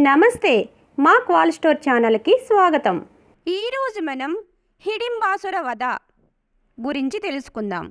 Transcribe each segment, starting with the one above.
నమస్తే, మా క్వాల్ స్టోర్ ఛానల్కి స్వాగతం. ఈరోజు మనం హిడింబాసుర వధ గురించి తెలుసుకుందాం.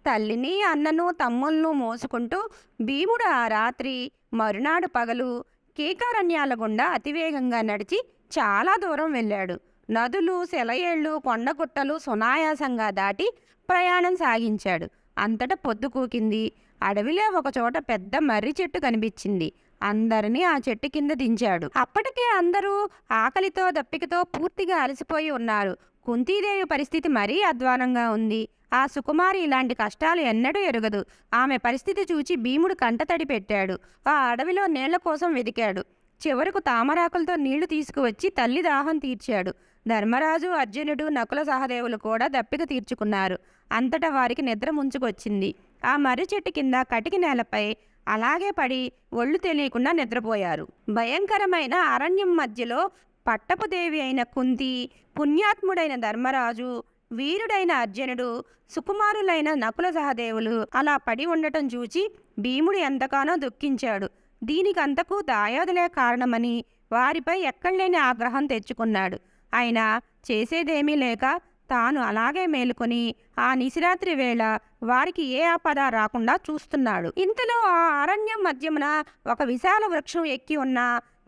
తల్లిని, అన్నను, తమ్ములను మోసుకుంటూ భీముడు ఆ రాత్రి మరునాడు పగలు కీకారణ్యాల గుండా అతివేగంగా నడిచి చాలా దూరం వెళ్ళాడు. నదులు, సెలయేళ్లు, కొండగుట్టలు సునాయాసంగా దాటి ప్రయాణం సాగించాడు. అంతటా పొద్దు కూకింది. అడవిలో ఒకచోట పెద్ద మర్రి చెట్టు కనిపించింది. అందరినీ ఆ చెట్టు కింద దించాడు. అప్పటికే అందరూ ఆకలితో దప్పికతో పూర్తిగా అలసిపోయి ఉన్నారు. కుంతీదేవి పరిస్థితి మరీ అధ్వానంగా ఉంది. ఆ సుకుమారి ఇలాంటి కష్టాలు ఎన్నడూ ఎరుగదు. ఆమె పరిస్థితి చూచి భీముడు కంటతడి పెట్టాడు. ఆ అడవిలో నీళ్ల కోసం వెదికాడు. చివరకు తామరాకులతో నీళ్లు తీసుకువచ్చి తల్లి దాహం తీర్చాడు. ధర్మరాజు, అర్జునుడు, నకుల సహదేవులు కూడా దప్పిక తీర్చుకున్నారు. అంతటా వారికి నిద్ర ముంచుకొచ్చింది. ఆ మర్రి చెట్టు కింద కటికి నేలపై అలాగే పడి ఒళ్ళు తెలియకుండా నిద్రపోయారు. భయంకరమైన అరణ్యం మధ్యలో పట్టపుదేవి అయిన కుంతి, పుణ్యాత్ముడైన ధర్మరాజు, వీరుడైన అర్జునుడు, సుకుమారులైన నకుల సహదేవులు అలా పడి ఉండటం చూచి భీముడు ఎంతగానో దుఃఖించాడు. దీనికంతకు దాయాదులే కారణమని వారిపై ఎక్కడలేని ఆగ్రహం తెచ్చుకున్నాడు. అయినా చేసేదేమీ లేక తాను అలాగే మేలుకొని ఆ నిశిరాత్రి వేళ వారికి ఏ ఆపద రాకుండా చూస్తున్నాడు. ఇంతలో ఆ అరణ్యం మధ్యమున ఒక విశాల వృక్షం ఎక్కి ఉన్న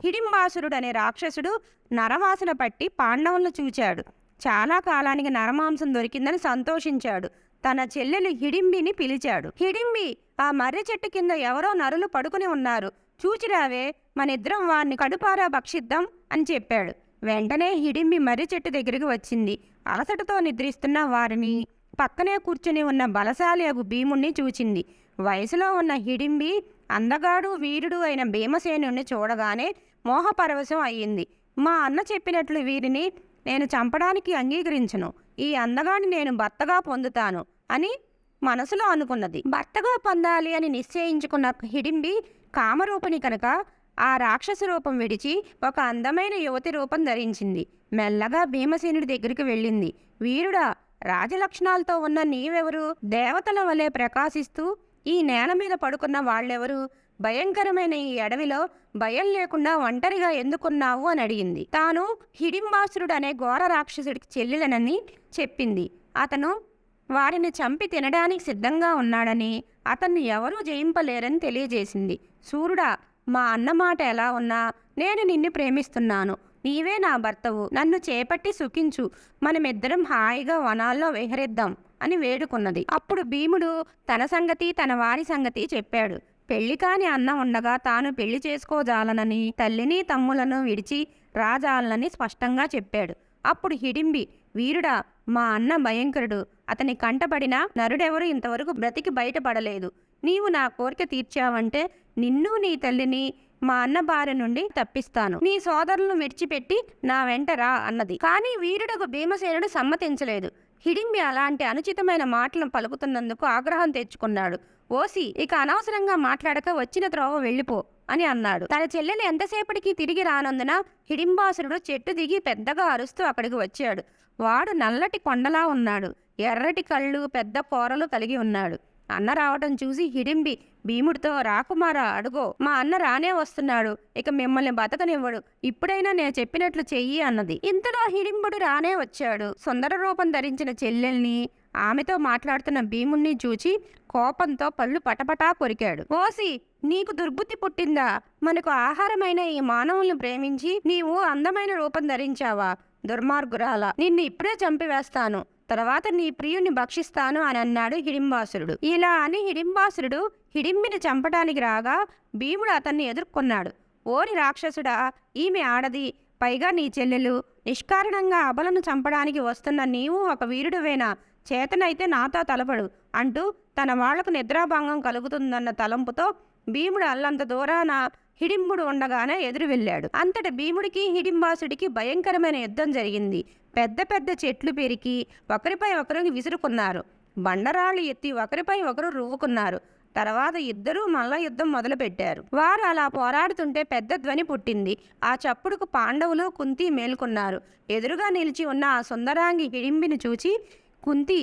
హిడింబాసురుడనే రాక్షసుడు నరవాసన పట్టి పాండవులను చూచాడు. చాలా కాలానికి నరమాంసం దొరికిందని సంతోషించాడు. తన చెల్లెలు హిడింబిని పిలిచాడు. హిడింబి, ఆ మర్రి చెట్టు కింద ఎవరో నరులు పడుకుని ఉన్నారు, చూచిరావే, మనిద్దరం వారిని కడుపారా భక్షిద్దాం అని చెప్పాడు. వెంటనే హిడింబి మర్రి చెట్టు దగ్గరికి వచ్చింది. అలసటతో నిద్రిస్తున్న వారిని, పక్కనే కూర్చుని ఉన్న బలశాలి అగు భీముణ్ణి చూచింది. వయసులో ఉన్న హిడింబి అందగాడు, వీరుడు అయిన భీమసేనుణ్ణి చూడగానే మోహపరవశం అయ్యింది. మా అన్న చెప్పినట్లు వీరిని నేను చంపడానికి అంగీకరించను. ఈ అందగాడిని నేను భర్తగా పొందుతాను అని మనసులో అనుకున్నది. భర్తగా పొందాలి అని నిశ్చయించుకున్న హిడింబి కామరూపిణి కనుక ఆ రాక్షస రూపం విడిచి ఒక అందమైన యువతి రూపం ధరించింది. మెల్లగా భీమసేనుడి దగ్గరికి వెళ్ళింది. వీరుడా, రాజలక్షణాలతో ఉన్న నీవెవరు? దేవతల వలె ప్రకాశిస్తూ ఈ నేల మీద పడుకున్న వాళ్ళెవరు? భయంకరమైన ఈ అడవిలో భయం లేకుండా ఒంటరిగా ఎందుకున్నావు అని అడిగింది. తాను హిడింబాసురుడు అనే ఘోర రాక్షసుడికి చెల్లెలనని చెప్పింది. అతను వారిని చంపి తినడానికి సిద్ధంగా ఉన్నాడని, అతన్ని ఎవరూ జయింపలేరని తెలియజేసింది. సూర్యుడా, మా అన్న మాట ఎలా ఉన్నా నేను నిన్ను ప్రేమిస్తున్నాను. నీవే నా భర్తవు. నన్ను చేపట్టి సుఖించు. మనమిద్దరం హాయిగా వనాల్లో విహరిద్దాం అని వేడుకున్నది. అప్పుడు భీముడు తన సంగతి, తన వారి సంగతి చెప్పాడు. పెళ్లి కాని అన్న ఉండగా తాను పెళ్లి చేసుకోజాలనని, తల్లిని తమ్ములను విడిచి రాజాలనని స్పష్టంగా చెప్పాడు. అప్పుడు హిడింబి, వీరుడా, మా అన్న భయంకరుడు. అతని కంటపడిన నరుడెవరు ఇంతవరకు బ్రతికి బయటపడలేదు. నీవు నా కోరిక తీర్చావంటే నిన్ను, నీ తల్లిని మా అన్న బారి నుండి తప్పిస్తాను. నీ సోదరులను విడిచిపెట్టి నా వెంట రా అన్నది. కానీ వీరుడకు భీమసేనుడు సమ్మతించలేదు. హిడింబి అలాంటి అనుచితమైన మాటలను పలుకుతున్నందుకు ఆగ్రహం తెచ్చుకున్నాడు. ఓసి, ఇక అనవసరంగా మాట్లాడక వచ్చిన త్రోవ వెళ్ళిపో అని అన్నాడు. తన చెల్లెలు ఎంతసేపటికి తిరిగి రానందున హిడింబాసురుడు చెట్టు దిగి పెద్దగా అరుస్తూ అక్కడికి వచ్చాడు. వాడు నల్లటి కొండలా ఉన్నాడు. ఎర్రటి కళ్ళు, పెద్ద కూరలు కలిగి ఉన్నాడు. అన్న రావటం చూసి హిడింబి భీముడితో, రాకుమారా, అడుగో, మా అన్న రానే వస్తున్నాడు. ఇక మిమ్మల్ని బతకనివ్వడు. ఇప్పుడైనా నేను చెప్పినట్లు చెయ్యి అన్నది. ఇంతలో హిడింబుడు రానే వచ్చాడు. సుందర రూపం ధరించిన చెల్లెల్ని, ఆమెతో మాట్లాడుతున్న భీముణ్ణి చూచి కోపంతో పళ్ళు పటపటా కొరికాడు. ఓసి, నీకు దుర్బుద్ధి పుట్టిందా? మనకు ఆహారమైన ఈ మానవుల్ని ప్రేమించి నీవు అందమైన రూపం ధరించావా? దుర్మార్గురాల, నిన్ను ఇప్పుడే చంపివేస్తాను. తర్వాత నీ ప్రియుని భక్షిస్తాను అని అన్నాడు హిడింబాసురుడు. ఇలా అని హిడింబాసురుడు హిడింబిని చంపడానికి రాగా భీముడు అతన్ని ఎదుర్కొన్నాడు. ఓరి రాక్షసుడా, ఈమె ఆడది, పైగా నీ చెల్లెలు. నిష్కారణంగా అబలను చంపడానికి వస్తున్న నీవు ఒక వీరుడువేనా? చేతనైతే నాతో తలపడు అంటూ తన వాళ్లకు నిద్రాభంగం కలుగుతుందన్న తలంపుతో భీముడు అల్లంత దూరాన హిడింబుడు ఉండగానే ఎదురు వెళ్ళాడు. అంతట భీముడికి హిడింబాసుడికి భయంకరమైన యుద్ధం జరిగింది. పెద్ద పెద్ద చెట్లు పెరికి ఒకరిపై ఒకరు విసురుకున్నారు. బండరాళ్ళు ఎత్తి ఒకరిపై ఒకరు రువ్వుకున్నారు. తర్వాత ఇద్దరూ మల్ల యుద్ధం మొదలుపెట్టారు. వారు అలా పోరాడుతుంటే పెద్ద ధ్వని పుట్టింది. ఆ చప్పుడుకు పాండవులు, కుంతి మేల్కొన్నారు. ఎదురుగా నిలిచి ఉన్న ఆ సుందరాంగి హిడింబిని చూచి, కుంతి,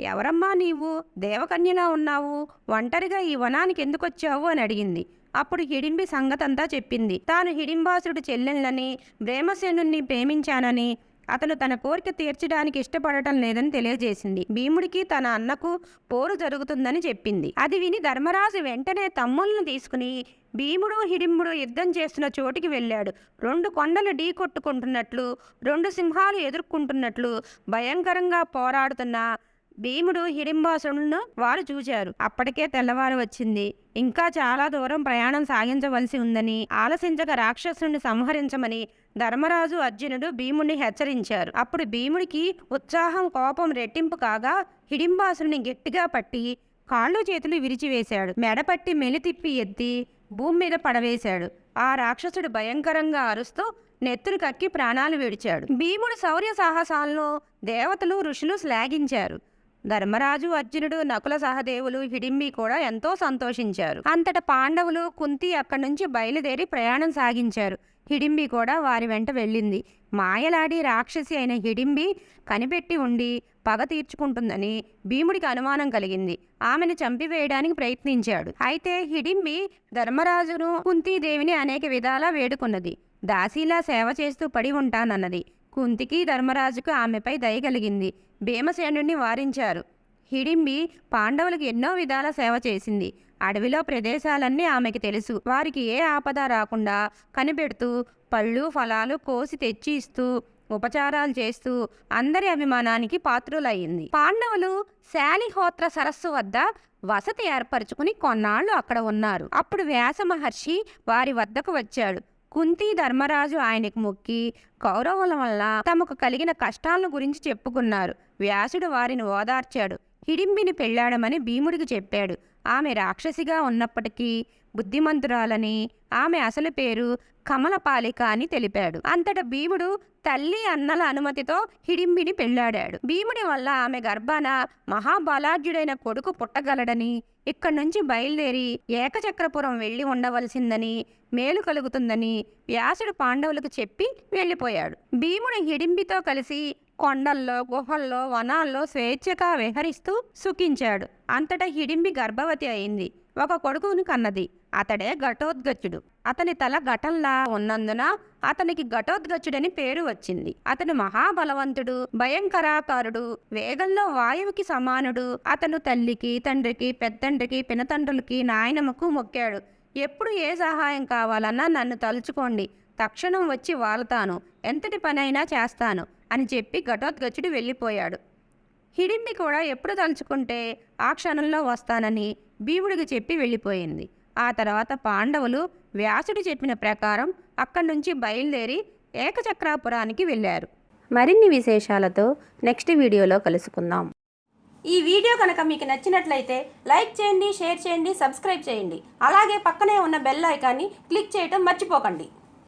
ఎవరమ్మా నీవు? దేవకన్యలా ఉన్నావు. ఒంటరిగా ఈ వనానికి ఎందుకొచ్చావు అని అడిగింది. అప్పుడు హిడింబి సంగతంతా చెప్పింది. తాను హిడింబాసురుడు చెల్లెళ్ళని, భీమసేనుణ్ణి ప్రేమించానని, అతను తన కోరిక తీర్చడానికి ఇష్టపడటం లేదని తెలియజేసింది. భీముడికి తన అన్నకు పోరు జరుగుతుందని చెప్పింది. అది విని ధర్మరాజు వెంటనే తమ్ములను తీసుకుని భీముడు హిడింబుడు యుద్ధం చేస్తున్న చోటికి వెళ్ళాడు. 2 కొండలు ఢీ కొట్టుకుంటున్నట్లు, 2 సింహాలు ఎదుర్కొంటున్నట్లు భయంకరంగా పోరాడుతున్న భీముడు హిడింబాసురులను వారు చూశారు. అప్పటికే తెల్లవారు వచ్చింది. ఇంకా చాలా దూరం ప్రయాణం సాగించవలసి ఉందని, ఆలసించక రాక్షసుని సంహరించమని ధర్మరాజు అర్జునుడు భీముడిని హెచ్చరించారు. అప్పుడు భీముడికి ఉత్సాహం కోపం రెట్టింపు కాగా హిడింబాసురుని గట్టిగా పట్టి కాళ్ళు చేతులు విరిచివేశాడు. మెడపట్టి మెలితిప్పి ఎత్తి భూమి మీద పడవేశాడు. ఆ రాక్షసుడు భయంకరంగా అరుస్తూ నెత్తురు కక్కి ప్రాణాలు విడిచాడు. భీముడు శౌర్య సాహసాలను దేవతలు ఋషులు శ్లాఘించారు. ధర్మరాజు అర్జునుడు నకుల సహదేవులు హిడింబి కూడా ఎంతో సంతోషించారు. అంతటా పాండవులు కుంతి అక్కడి నుంచి బయలుదేరి ప్రయాణం సాగించారు. హిడింబి కూడా వారి వెంట వెళ్ళింది. మాయలాడి రాక్షసి అయిన హిడింబి కనిపెట్టి ఉండి పగ తీర్చుకుంటుందని భీముడికి అనుమానం కలిగింది. ఆమెను చంపివేయడానికి ప్రయత్నించాడు. అయితే హిడింబి ధర్మరాజును కుంతీదేవిని అనేక విధాలా వేడుకున్నది. దాసీలా సేవ చేస్తూ పడి ఉంటానన్నది. కుంతికి ధర్మరాజుకు ఆమెపై దయ కలిగింది. భీమసేనుడిని వారించారు. హిడింబి పాండవులకు ఎన్నో విధాల సేవ చేసింది. అడవిలో ప్రదేశాలన్నీ ఆమెకి తెలుసు. వారికి ఏ ఆపద రాకుండా కనిపెడుతూ పళ్ళు ఫలాలు కోసి తెచ్చి ఇస్తూ ఉపచారాలు చేస్తూ అందరి అభిమానానికి పాత్రులయ్యింది. పాండవులు శాలిహోత్ర సరస్సు వద్ద వసతి ఏర్పరచుకుని కొన్నాళ్లు అక్కడ ఉన్నారు. అప్పుడు వ్యాస మహర్షి వారి వద్దకు వచ్చాడు. కుంతి ధర్మరాజు ఆయనకు మొక్కి కౌరవుల వల్ల తమకు కలిగిన కష్టాలను గురించి చెప్పుకున్నారు. వ్యాసుడు వారిని ఓదార్చాడు. హిడింబిని పెళ్లాడమని భీముడికి చెప్పాడు. ఆమె రాక్షసిగా ఉన్నప్పటికీ బుద్ధిమంతురాలని, ఆమె అసలు పేరు కమలపాలిక అని తెలిపాడు. అంతటా భీముడు తల్లి అన్నల అనుమతితో హిడింబిని పెళ్లాడాడు. భీముడి వల్ల ఆమె గర్భాన మహాబలాఢ్యుడైన కొడుకు పుట్టగలడని, ఇక్కడి నుంచి బయలుదేరి ఏకచక్రపురం వెళ్ళి ఉండవలసిందని, మేలు కలుగుతుందని వ్యాసుడు పాండవులకు చెప్పి వెళ్ళిపోయాడు. భీముడు హిడింబితో కలిసి కొండల్లో, గుహల్లో, వనాల్లో స్వేచ్ఛగా విహరిస్తూ సుఖించాడు. అంతటా హిడింబి గర్భవతి అయింది. ఒక కొడుకును కన్నది. అతడే ఘటోత్కచుడు. అతని తల ఘటంలా ఉన్నందున అతనికి ఘటోత్కచుడని పేరు వచ్చింది. అతను మహాబలవంతుడు, భయంకరాకారుడు, వేగంలో వాయువుకి సమానుడు. అతను తల్లికి, తండ్రికి, పెద్దండ్రికి, పినతండ్రులకి, నాయనమ్మకు మొక్కాడు. ఎప్పుడు ఏ సహాయం కావాలన్నా నన్ను తలుచుకోండి, తక్షణం వచ్చి వాళ్తాను, ఎంతటి పనైనా చేస్తాను అని చెప్పి ఘటోత్కచుడు వెళ్ళిపోయాడు. హిడింబి కూడా ఎప్పుడు తలుచుకుంటే ఆ క్షణంలో వస్తానని భీముడికి చెప్పి వెళ్ళిపోయింది. ఆ తర్వాత పాండవులు వ్యాసుడు చెప్పిన ప్రకారం అక్కడి నుంచి బయలుదేరి ఏకచక్రాపురానికి వెళ్ళారు. మరిన్ని విశేషాలతో నెక్స్ట్ వీడియోలో కలుసుకుందాం. ఈ వీడియో కనుక మీకు నచ్చినట్లయితే లైక్ చేయండి, షేర్ చేయండి, సబ్స్క్రైబ్ చేయండి. అలాగే పక్కనే ఉన్న బెల్ ఐకాన్ని క్లిక్ చేయడం మర్చిపోకండి.